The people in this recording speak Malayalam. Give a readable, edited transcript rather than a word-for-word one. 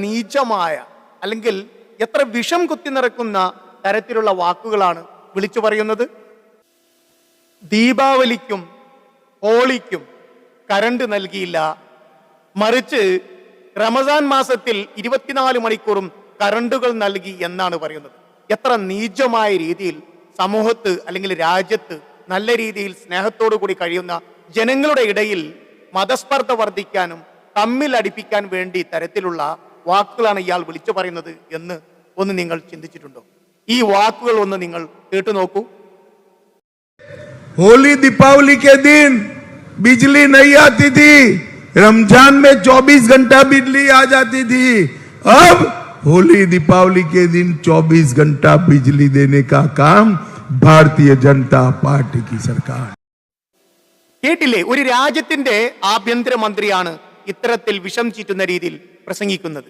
നീചമായ അല്ലെങ്കിൽ എത്ര വിഷം കുത്തി നിറക്കുന്ന തരത്തിലുള്ള വാക്കുകളാണ് വിളിച്ചു പറയുന്നത്. ദീപാവലിക്കും ഹോളിക്കും കരണ്ട് നൽകിയില്ല, മറിച്ച് റമദാൻ മാസത്തിൽ 24 മണിക്കൂറും കരണ്ടുകൾ നൽകി എന്നാണ് പറയുന്നത്. എത്ര നീചമായ രീതിയിൽ സമൂഹത്ത് അല്ലെങ്കിൽ രാജ്യത്ത് നല്ല രീതിയിൽ സ്നേഹത്തോടു കൂടി കഴിയുന്ന ജനങ്ങളുടെ ഇടയിൽ മതസ്പർദ്ധ വർദ്ധിക്കാനും തമ്മിൽ അടിപ്പിക്കാൻ വേണ്ടി തരത്തിലുള്ള വാക്കുകളാണ് ഇയാൾ വിളിച്ചു പറയുന്നത് എന്ന് ഒന്ന് നിങ്ങൾ ചിന്തിച്ചിട്ടുണ്ടോ? ഈ വാക്കുകൾ ഒന്ന് നിങ്ങൾ കേട്ടു നോക്കൂ. होली दीपावली के दिन बिजली नहीं आती थी, रमजान में 24 घंटा बिजली आ जाती थी। अब होली दीपावली के दिन 24 घंटा बिजली देने का काम भारतीय जनता पार्टी की सरकार. കേട്ടില്ലേ, ഒരു രാജ്യത്തിന്റെ ആഭ്യന്തര മന്ത്രിയാണ് ഇത്തരത്തിൽ വിഷം ചീറ്റുന്ന രീതിയിൽ പ്രസംഗിക്കുന്നത്.